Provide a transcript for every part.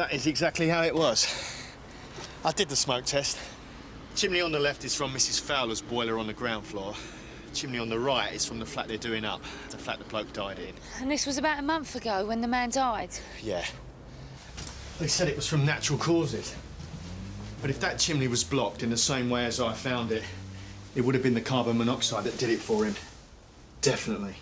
That is exactly how it was. I did the smoke test. Chimney on the left is from Mrs. Fowler's boiler on the ground floor. Chimney on the right is from the flat they're doing up, the flat the bloke died in. And this was about a month ago when the man died? Yeah. They said it was from natural causes. But if that chimney was blocked in the same way as I found it, it would have been the carbon monoxide that did it for him. Definitely.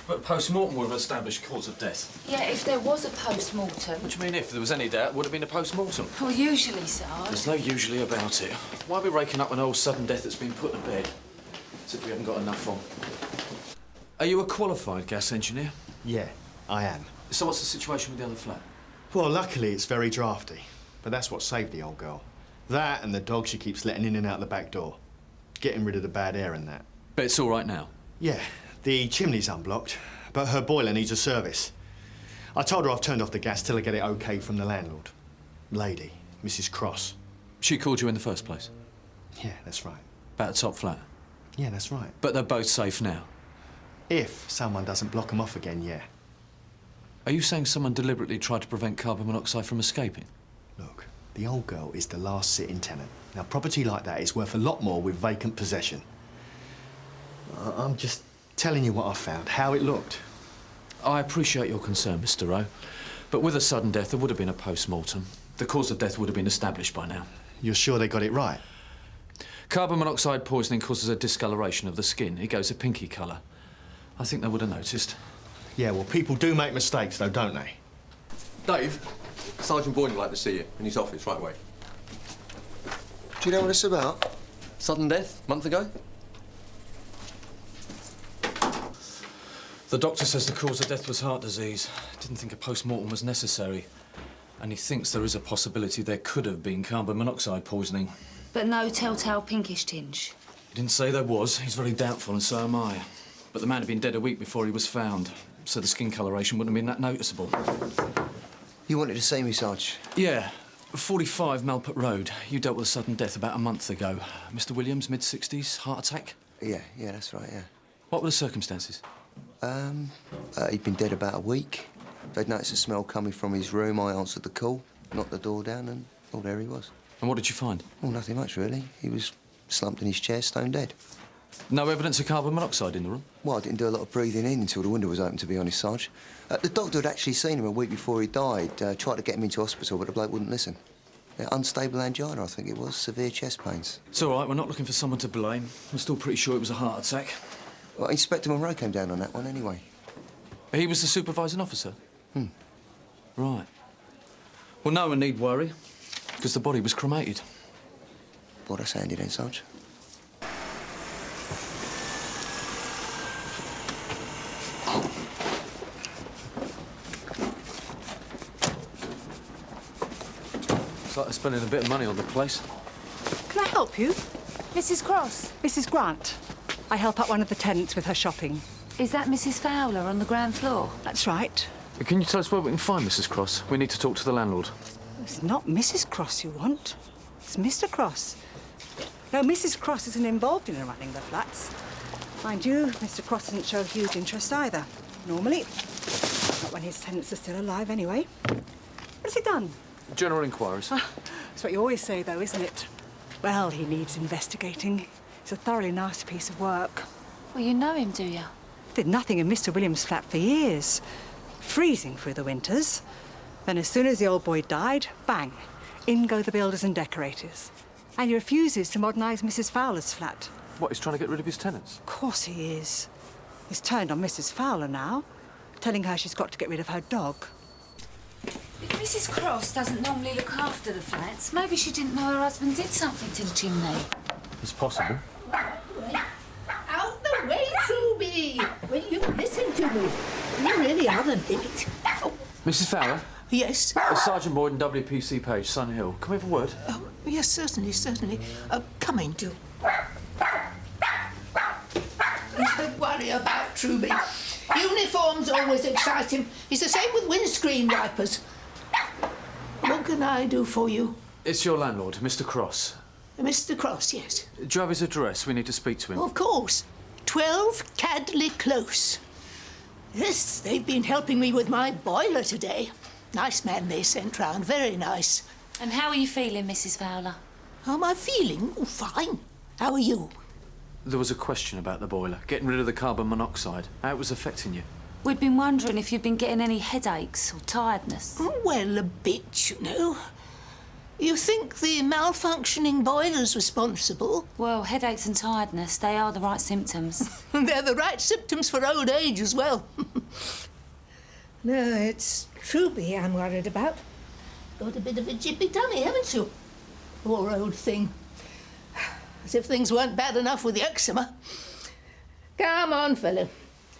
But post-mortem would have established cause of death. Yeah, if there was a post-mortem. What do you mean if there was any doubt, it would have been a post-mortem? Well, usually, Sarge. There's no usually about it. Why are we raking up an old sudden death that's been put to bed? As if we haven't got enough on. Are you a qualified gas engineer? Yeah, I am. So what's the situation with the other flat? Well, luckily it's very drafty. But that's what saved the old girl. That and the dog she keeps letting in and out the back door. Getting rid of the bad air and that. But it's all right now? Yeah. The chimney's unblocked, but her boiler needs a service. I told her I've turned off the gas till I get it OK from the landlord. Lady, Mrs. Cross. She called you in the first place? Yeah, that's right. About the top flat? Yeah, that's right. But they're both safe now? If someone doesn't block them off again, yeah. Are you saying someone deliberately tried to prevent carbon monoxide from escaping? Look, the old girl is the last sitting tenant. Now, property like that is worth a lot more with vacant possession. I'm just telling you what I found, how it looked. I appreciate your concern, Mr. Rowe. But with a sudden death, there would have been a post-mortem. The cause of death would have been established by now. You're sure they got it right? Carbon monoxide poisoning causes a discoloration of the skin. It goes a pinky colour. I think they would have noticed. Yeah, well, people do make mistakes, though, don't they? Dave, Sergeant Boyden would like to see you in his office right away. Do you know what it's about? Sudden death, month ago? The doctor says the cause of death was heart disease. Didn't think a post-mortem was necessary. And he thinks there is a possibility there could have been carbon monoxide poisoning. But no telltale pinkish tinge? He didn't say there was. He's very doubtful, and so am I. But the man had been dead a week before he was found, so the skin coloration wouldn't have been that noticeable. You wanted to see me, Sarge? Yeah. 45 Malput Road. You dealt with a sudden death about a month ago. Mr. Williams, mid-60s, heart attack? Yeah, that's right, yeah. What were the circumstances? He'd been dead about a week. They'd noticed a smell coming from his room. I answered the call, knocked the door down, and oh, there he was. And what did you find? Well, nothing much, really. He was slumped in his chair, stone dead. No evidence of carbon monoxide in the room? Well, I didn't do a lot of breathing in until the window was open, to be honest, Sarge. The doctor had actually seen him a week before he died, tried to get him into hospital, but the bloke wouldn't listen. Unstable angina, I think it was, severe chest pains. It's all right, we're not looking for someone to blame. I'm still pretty sure it was a heart attack. Well, Inspector Monroe came down on that one anyway. He was the supervising officer? Right. Well, no one need worry, because the body was cremated. Well, that's handy then, Sarge. It's like they're spending a bit of money on the place. Can I help you? Mrs. Cross? Mrs. Grant. I help out one of the tenants with her shopping. Is that Mrs. Fowler on the ground floor? That's right. Can you tell us where we can find Mrs. Cross? We need to talk to the landlord. It's not Mrs. Cross you want. It's Mr. Cross. No, Mrs. Cross isn't involved in running the flats. Mind you, Mr. Cross doesn't show huge interest either, normally. Not when his tenants are still alive, anyway. What's he done? General inquiries. That's what you always say, though, isn't it? Well, he needs investigating. It's a thoroughly nasty piece of work. Well, you know him, do you? Did nothing in Mr. Williams' flat for years. Freezing through the winters. Then as soon as the old boy died, bang, in go the builders and decorators. And he refuses to modernise Mrs. Fowler's flat. What, he's trying to get rid of his tenants? Of course he is. He's turned on Mrs. Fowler now, telling her she's got to get rid of her dog. If Mrs. Cross doesn't normally look after the flats, maybe she didn't know her husband did something to the chimney. It's possible. Out the way, Trudie! Will you listen to me? You really are the limit. Oh. Mrs. Fowler? Yes? Sergeant Boyden, WPC page, Sun Hill. Can we have a word? Oh, yes, certainly. Coming to. Don't worry about Trudie. Uniforms always excite him. He's the same with windscreen wipers. What can I do for you? It's your landlord, Mr. Cross. Mr. Cross, yes. Do you have his address? We need to speak to him. Of course. 12 Cadley Close. Yes, they've been helping me with my boiler today. Nice man they sent round, very nice. And how are you feeling, Mrs. Fowler? How am I feeling? Oh, fine. How are you? There was a question about the boiler, getting rid of the carbon monoxide, how it was affecting you. We'd been wondering if you'd been getting any headaches or tiredness. Well, a bit, you know. You think the malfunctioning boiler's responsible? Well, headaches and tiredness, they are the right symptoms. They're the right symptoms for old age as well. No, it's Trudie I'm worried about. Got a bit of a jippy tummy, haven't you? Poor old thing. As if things weren't bad enough with the eczema. Come on, fellow.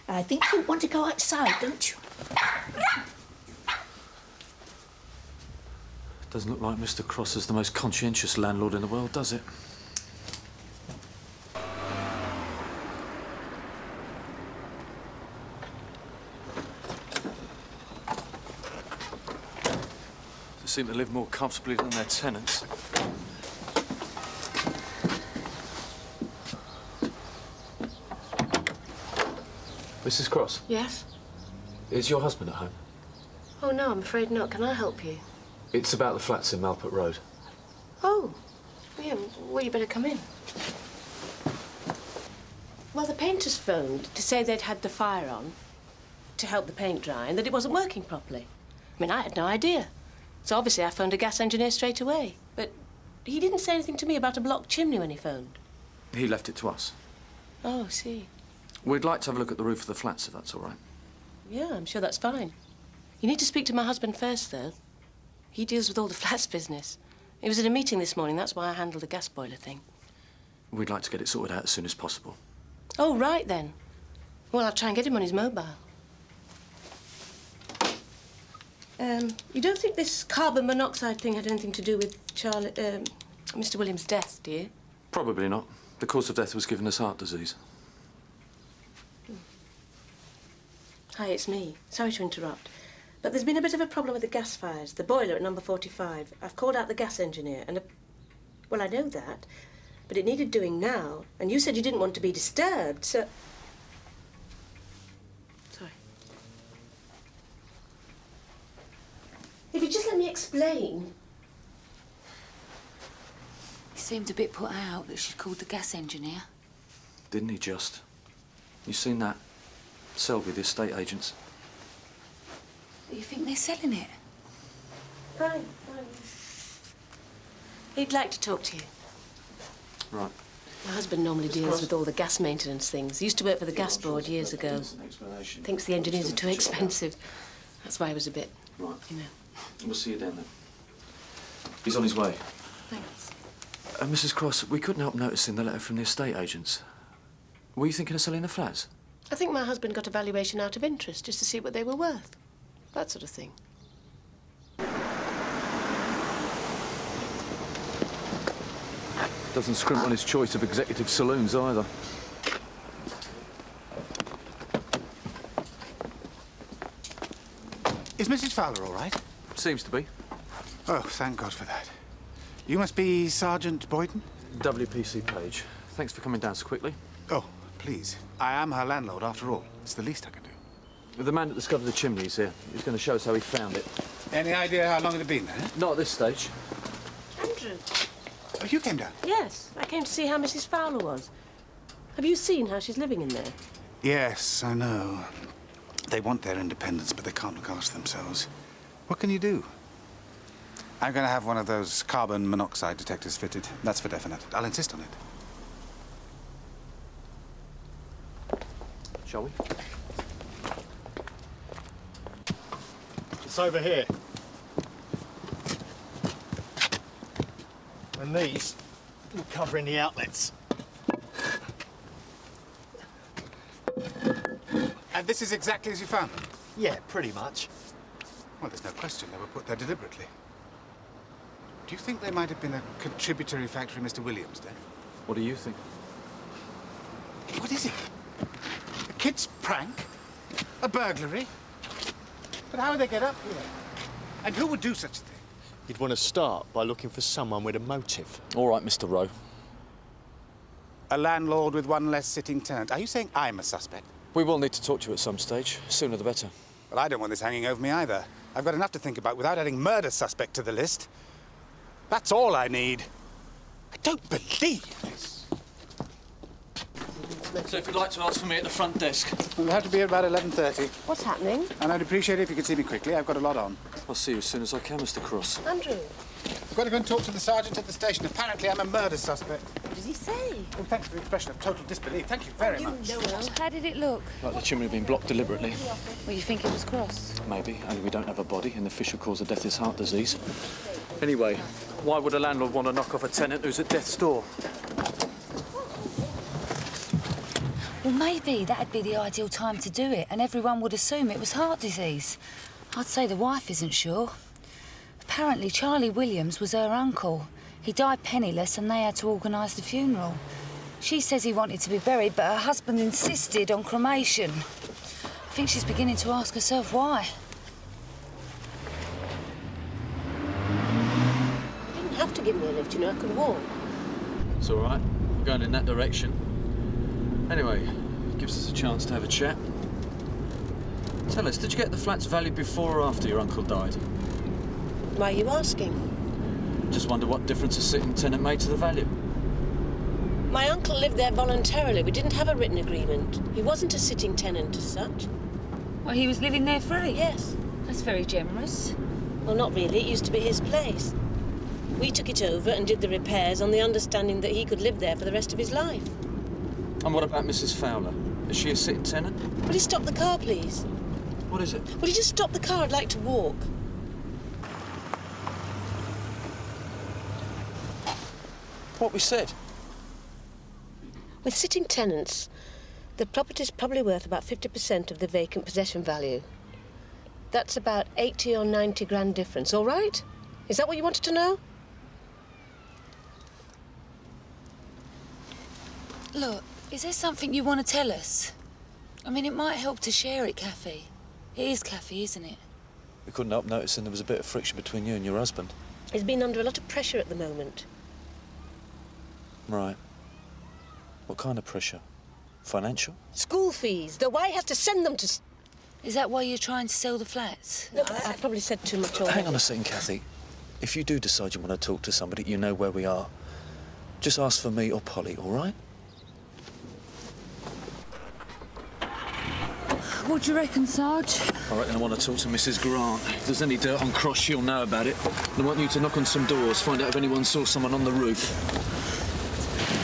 I think you want to go outside, don't you? Doesn't look like Mr. Cross is the most conscientious landlord in the world, does it? They seem to live more comfortably than their tenants. Mrs. Cross, Yes? is your husband at home? Oh, no, I'm afraid not. Can I help you? It's about the flats in Malput Road. Oh, yeah, well, you better come in. Well, the painters phoned to say they'd had the fire on to help the paint dry and that it wasn't working properly. I mean, I had no idea. So obviously I phoned a gas engineer straight away. But he didn't say anything to me about a blocked chimney when he phoned. He left it to us. Oh, I see. We'd like to have a look at the roof of the flats, if that's all right. Yeah, I'm sure that's fine. You need to speak to my husband first, though. He deals with all the flats business. He was at a meeting this morning. That's why I handled the gas boiler thing. We'd like to get it sorted out as soon as possible. Oh, right, then. Well, I'll try and get him on his mobile. You don't think this carbon monoxide thing had anything to do with Mr. Williams' death, do you? Probably not. The cause of death was given as heart disease. Hi, it's me. Sorry to interrupt. But there's been a bit of a problem with the gas fires, the boiler at number 45. I've called out the gas engineer and... Well, I know that, but it needed doing now, and you said you didn't want to be disturbed, so... Sorry. If you just let me explain... He seemed a bit put out that she'd called the gas engineer. Didn't he just? You seen that? Selby, the estate agents. You think they're selling it? Fine. He'd like to talk to you. Right. My husband normally deals with all the gas maintenance things. He used to work for the gas board years ago. Thinks the engineers are too expensive. That's why he was a bit, Right. you know. We'll see you then. He's on his way. Thanks. Mrs. Cross, we couldn't help noticing the letter from the estate agents. Were you thinking of selling the flats? I think my husband got a valuation out of interest just to see what they were worth. That sort of thing. Doesn't scrimp on his choice of executive saloons either. Is Mrs. Fowler all right? Seems to be. Oh, thank God for that. You must be Sergeant Boyden? WPC Page. Thanks for coming down so quickly. Oh, please. I am her landlord, after all. It's the least I can do. The man that discovered the chimney is here. He's going to show us how he found it. Any idea how long it had been there? Not at this stage. Andrew. Oh, you came down? Yes, I came to see how Mrs. Fowler was. Have you seen how she's living in there? Yes, I know. They want their independence, but they can't look after themselves. What can you do? I'm going to have one of those carbon monoxide detectors fitted. That's for definite. I'll insist on it. Shall we? It's over here. And these will cover in the outlets. And this is exactly as you found them? Yeah, pretty much. Well, there's no question they were put there deliberately. Do you think they might have been a contributory factor in Mr. Williams' death? What do you think? What is it? A kid's prank? A burglary? But how would they get up here? And who would do such a thing? You'd want to start by looking for someone with a motive. All right, Mr. Rowe. A landlord with one less sitting tenant. Are you saying I'm a suspect? We will need to talk to you at some stage. Sooner the better. Well, I don't want this hanging over me either. I've got enough to think about without adding murder suspect to the list. That's all I need. I don't believe this. So if you'd like to ask for me at the front desk. We'll have to be here about 11:30. What's happening? And I'd appreciate it if you could see me quickly. I've got a lot on. I'll see you as soon as I can, Mr. Cross. Andrew, I've got to go and talk to the sergeant at the station. Apparently, I'm a murder suspect. what does he say? Well, thanks for the expression of total disbelief. Thank you very much. Well, how did it look? Like the chimney had been blocked deliberately. Well, you think it was Cross? Maybe, only we don't have a body, and the official cause of death is heart disease. Anyway, why would a landlord want to knock off a tenant who's at death's door? Well, maybe that'd be the ideal time to do it, and everyone would assume it was heart disease. I'd say the wife isn't sure. Apparently, Charlie Williams was her uncle. He died penniless, and they had to organise the funeral. She says he wanted to be buried, but her husband insisted on cremation. I think she's beginning to ask herself why. You didn't have to give me a lift, you know, I could walk. It's all right. We're going in that direction. Anyway, it gives us a chance to have a chat. Tell us, did you get the flats valued before or after your uncle died? Why are you asking? Just wonder what difference a sitting tenant made to the value. My uncle lived there voluntarily. We didn't have a written agreement. He wasn't a sitting tenant as such. Well, he was living there free? Yes. That's very generous. Well, not really. It used to be his place. We took it over and did the repairs on the understanding that he could live there for the rest of his life. And what about Mrs. Fowler? Is she a sitting tenant? Will you stop the car, please? What is it? Will you just stop the car? I'd like to walk. What we said? With sitting tenants, the property's probably worth about 50% of the vacant possession value. That's about 80 or 90 grand difference, all right? Is that what you wanted to know? Look, is there something you want to tell us? I mean, it might help to share it, Kathy. It is Kathy, isn't it? We couldn't help noticing there was a bit of friction between you and your husband. He's been under a lot of pressure at the moment. Right. What kind of pressure? Financial? School fees. The Y has to send them to... Is that why you're trying to sell the flats? Look, I've probably said too much already. Hang on a second, Kathy. If you do decide you want to talk to somebody, you know where we are. Just ask for me or Polly, all right? What do you reckon, Sarge? I reckon I want to talk to Mrs. Grant. If there's any dirt on Cross, she'll know about it. And I want you to knock on some doors, find out if anyone saw someone on the roof.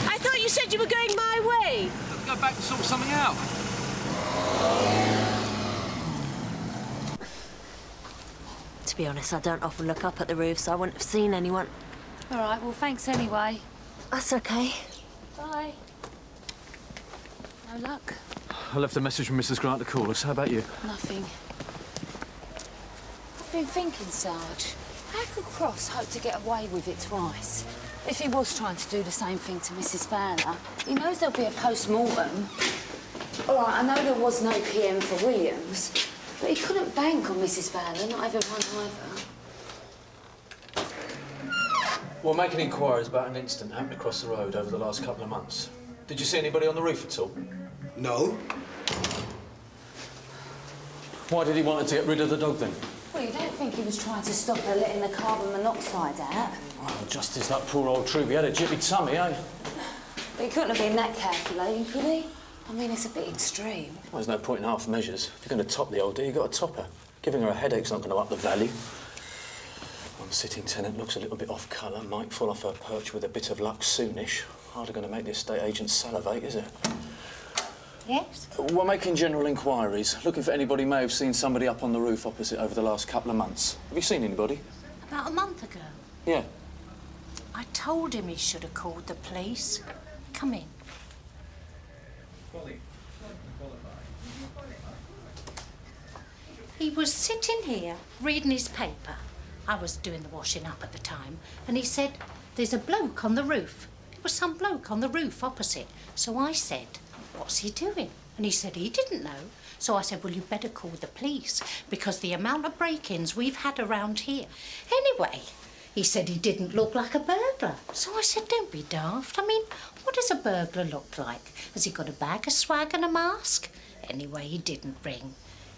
I thought you said you were going my way. Let's go back and sort something out. To be honest, I don't often look up at the roof, so I wouldn't have seen anyone. All right, well, thanks anyway. That's okay. Bye. No luck? I left a message from Mrs. Grant to call us. How about you? Nothing. I've been thinking, Sarge, how could Cross hope to get away with it twice? If he was trying to do the same thing to Mrs. Fowler, he knows there'll be a post-mortem. All right, I know there was no PM for Williams, but he couldn't bank on Mrs. Fowler, not even one either. We're making inquiries about an incident happened across the road over the last couple of months. Did you see anybody on the roof at all? No. Why did he want to get rid of the dog then? Well, you don't think he was trying to stop her letting the carbon monoxide out? Well, just as that poor old Trudie had a jippy tummy, eh? But he couldn't have been that calculating, could he? I mean, it's a bit extreme. Well, there's no point in half measures. If you're going to top the old dear, you've got to top her. Giving her a headache's not going to up the value. One sitting tenant looks a little bit off colour, might fall off her perch with a bit of luck soonish. Hardly going to make the estate agent salivate, is it? Yes? We're making general inquiries, looking for anybody who may have seen somebody up on the roof opposite over the last couple of months. Have you seen anybody? About a month ago. Yeah. I told him he should have called the police. Come in. He was sitting here reading his paper. I was doing the washing up at the time, and he said, "There's a bloke on the roof." It was some bloke on the roof opposite. So I said, "What's he doing?" And he said he didn't know. So I said, "Well, you better call the police, because the amount of break-ins we've had around here." Anyway, he said he didn't look like a burglar. So I said, "Don't be daft. I mean, what does a burglar look like? Has he got a bag of swag and a mask?" Anyway, he didn't ring.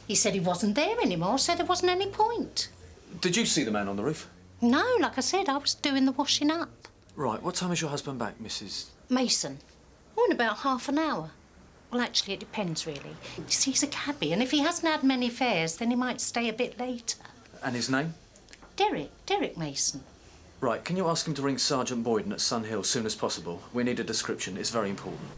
He said he wasn't there anymore, so there wasn't any point. Did you see the man on the roof? No, like I said, I was doing the washing up. Right, what time is your husband back, Mrs...? Mason. Oh, in about half an hour. Well, actually, it depends, really. You see, he's a cabbie, and if he hasn't had many fares, then he might stay a bit later. And his name? Derek Mason. Right, can you ask him to ring Sergeant Boyden at Sun Hill as soon as possible? We need a description. It's very important.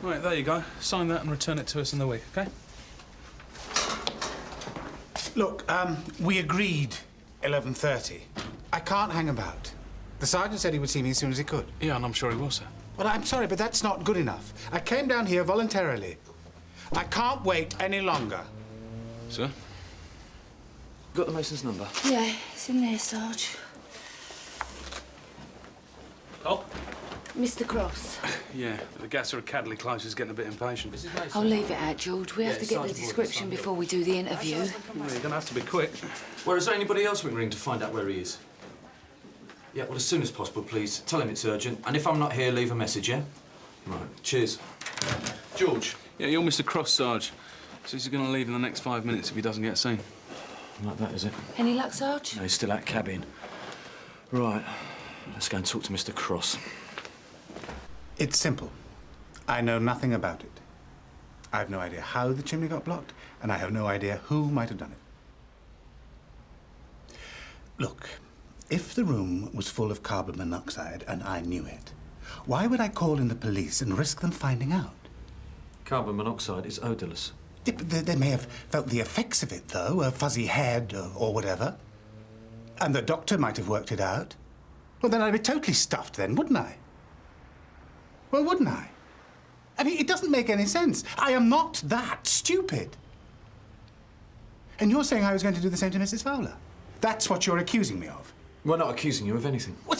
Right, there you go. Sign that and return it to us in the week, OK? Look, we agreed 11:30. I can't hang about. The sergeant said he would see me as soon as he could. Yeah, and I'm sure he will, sir. Well, I'm sorry, but that's not good enough. I came down here voluntarily. I can't wait any longer. Sir? Got the Mason's number? Yeah, it's in there, Sarge. Oh? Mr. Cross. Yeah, the gasser at Cadley Close is getting a bit impatient. I'll leave it out, George. We have to get the description before we do the interview. Well, you're going to have to be quick. Well, is there anybody else we can ring to find out where he is? Yeah, well, as soon as possible, please. Tell him it's urgent. And if I'm not here, leave a message, yeah? Right, cheers. George. Yeah, you're Mr. Cross, Sarge. So he's going to leave in the next 5 minutes if he doesn't get seen. Like that, is it? Any luck, Sarge? No, he's still out cabbing. Right, let's go and talk to Mr. Cross. It's simple. I know nothing about it. I have no idea how the chimney got blocked, and I have no idea who might have done it. Look, if the room was full of carbon monoxide and I knew it, why would I call in the police and risk them finding out? Carbon monoxide is odourless. They may have felt the effects of it, though, a fuzzy head or whatever. And the doctor might have worked it out. Well, then I'd be totally stuffed then, wouldn't I? Well, wouldn't I? I mean, it doesn't make any sense. I am not that stupid. And you're saying I was going to do the same to Mrs. Fowler? That's what you're accusing me of. We're not accusing you of anything. Well,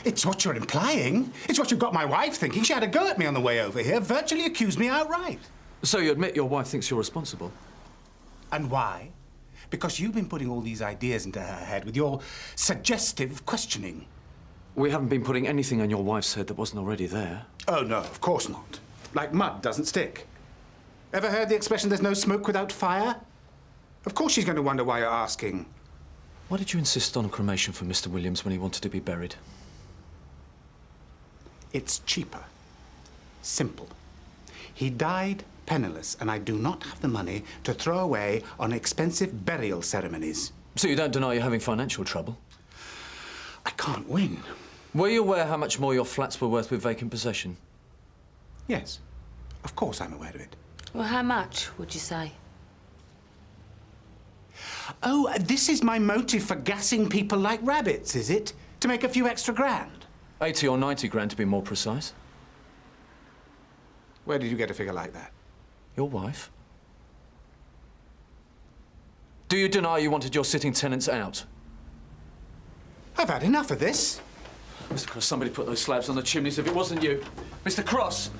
it's what you're implying. It's what you've got my wife thinking. She had a go at me on the way over here, virtually accused me outright. So you admit your wife thinks you're responsible? And why? Because you've been putting all these ideas into her head with your suggestive questioning. We haven't been putting anything on your wife's head that wasn't already there. Oh, no, of course not. Like mud doesn't stick. Ever heard the expression, there's no smoke without fire? Of course she's going to wonder why you're asking. Why did you insist on cremation for Mr. Williams when he wanted to be buried? It's cheaper. Simple. He died penniless, and I do not have the money to throw away on expensive burial ceremonies. So you don't deny you're having financial trouble? I can't win. Were you aware how much more your flats were worth with vacant possession? Yes. Of course I'm aware of it. Well, how much, would you say? Oh, this is my motive for gassing people like rabbits, is it? To make a few extra grand? 80 or 90 grand, to be more precise. Where did you get a figure like that? Your wife? Do you deny you wanted your sitting tenants out? I've had enough of this. Mr. Cross, somebody put those slabs on the chimneys if it wasn't you. Mr. Cross!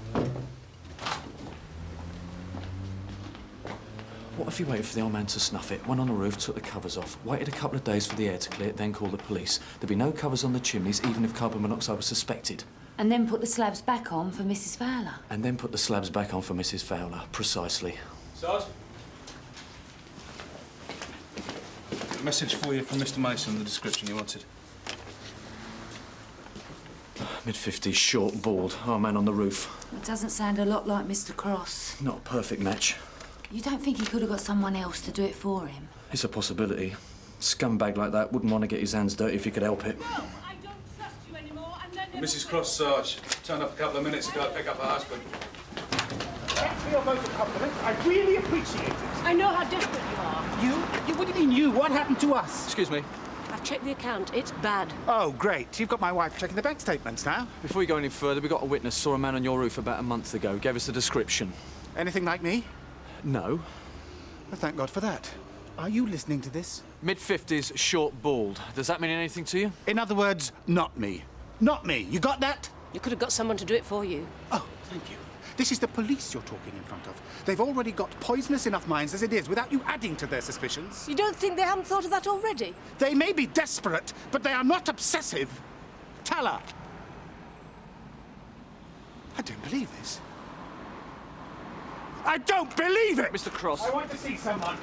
What if you waited for the old man to snuff it, went on the roof, took the covers off, waited a couple of days for the air to clear, then called the police? There'd be no covers on the chimneys, even if carbon monoxide was suspected. And then put the slabs back on for Mrs. Fowler. And then put the slabs back on for Mrs. Fowler, precisely. Sarge? A message for you from Mr. Mason, the description you wanted. Mid-50s, short, bald, our man on the roof. It doesn't sound a lot like Mr. Cross. Not a perfect match. You don't think he could have got someone else to do it for him? It's a possibility. Scumbag like that wouldn't want to get his hands dirty if he could help it. No, I don't trust you anymore, and then... Mrs. Cross, Sarge. Turned up a couple of minutes ago to pick up her husband. Thanks for your vote of confidence. I really appreciate it. I know how desperate you are. You? What do you mean, you? What happened to us? Excuse me. I've checked the account. It's bad. Oh, great. You've got my wife checking the bank statements now. Before we go any further, we got a witness saw a man on your roof about a month ago. Gave us a description. Anything like me? No. Well, thank God for that. Are you listening to this? Mid-50s, short, bald. Does that mean anything to you? In other words, not me. Not me. You got that? You could have got someone to do it for you. Oh, thank you. This is the police you're talking in front of. They've already got poisonous enough minds as it is without you adding to their suspicions. You don't think they haven't thought of that already? They may be desperate, but they are not obsessive. Tell her. I don't believe this. I don't believe it! Mr. Cross. I want to see someone.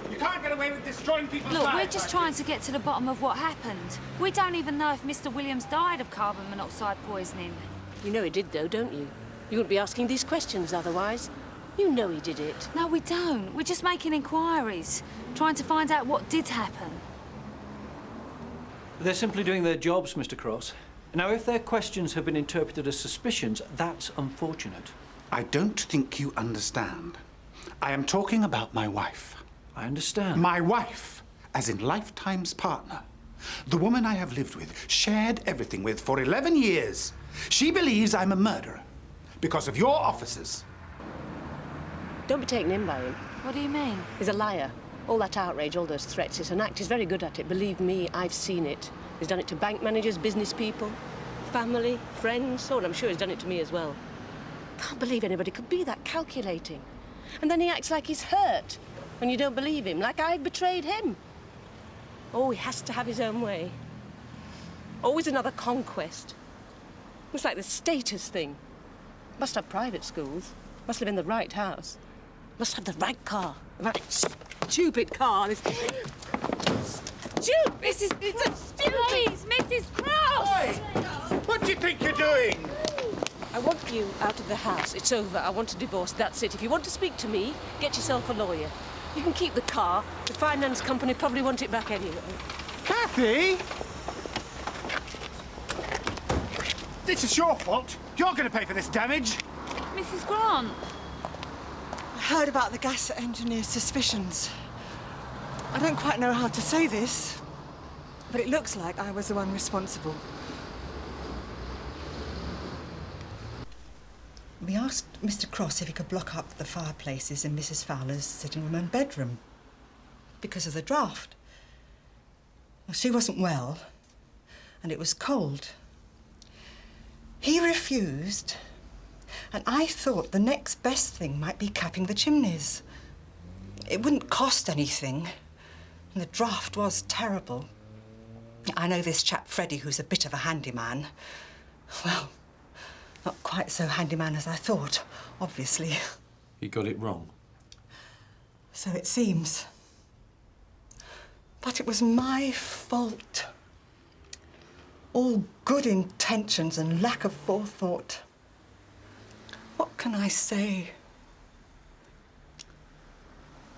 You can't get away with destroying people's Look, lives. we're just trying to get to the bottom of what happened. We don't even know if Mr. Williams died of carbon monoxide poisoning. You know he did, though, don't you? You wouldn't be asking these questions otherwise. You know he did it. No, we don't. We're just making inquiries, trying to find out what did happen. They're simply doing their jobs, Mr. Cross. Now, if their questions have been interpreted as suspicions, that's unfortunate. I don't think you understand. I am talking about my wife. I understand. My wife, as in lifetime's partner. The woman I have lived with, shared everything with for 11 years. She believes I'm a murderer because of your officers. Don't be taken in by him. What do you mean? He's a liar. All that outrage, all those threats, it's an act. He's very good at it. Believe me, I've seen it. He's done it to bank managers, business people, family, friends. Oh, and I'm sure he's done it to me as well. Can't believe anybody could be that calculating. And then he acts like he's hurt when you don't believe him, like I've betrayed him. Oh, he has to have his own way. Always another conquest. It's like the status thing. Must have private schools. Must live in the right house. Must have the right car. The right stupid car. This stupid. It's a stupid. Please, Mrs. Cross! What do you think you're doing? I want you out of the house. It's over. I want a divorce. That's it. If you want to speak to me, get yourself a lawyer. You can keep the car. The finance company probably want it back anyway. Kathy! This is your fault. You're going to pay for this damage. Mrs. Grant. I heard about the gas engineer's suspicions. I don't quite know how to say this, but it looks like I was the one responsible. We asked Mr. Cross if he could block up the fireplaces in Mrs. Fowler's sitting room and bedroom because of the draught. Well, she wasn't well, and it was cold. He refused, and I thought the next best thing might be capping the chimneys. It wouldn't cost anything, and the draught was terrible. I know this chap Freddie, who's a bit of a handyman. Well, not quite so handyman as I thought, obviously. You got it wrong. So it seems. But it was my fault. All good intentions and lack of forethought. What can I say?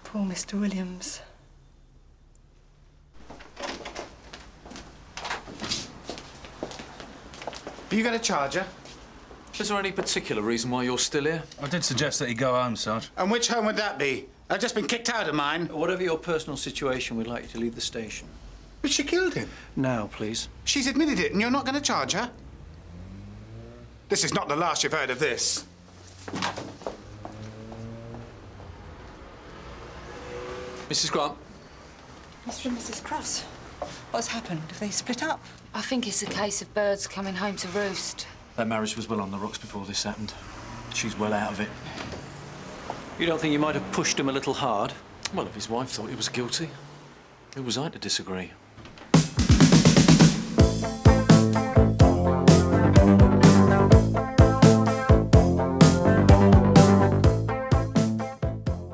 Poor Mr. Williams. Have you got a charger? Is there any particular reason why you're still here? I did suggest that he go home, Sarge. And which home would that be? I've just been kicked out of mine. Whatever your personal situation, we'd like you to leave the station. But she killed him. Now, please. She's admitted it, and you're not going to charge her? This is not the last you've heard of this. Mrs. Grant? Mr. and Mrs. Cross. What's happened? Have they split up? I think it's a case of birds coming home to roost. Their marriage was well on the rocks before this happened. She's well out of it. You don't think you might have pushed him a little hard? Well, if his wife thought he was guilty, who was I to disagree?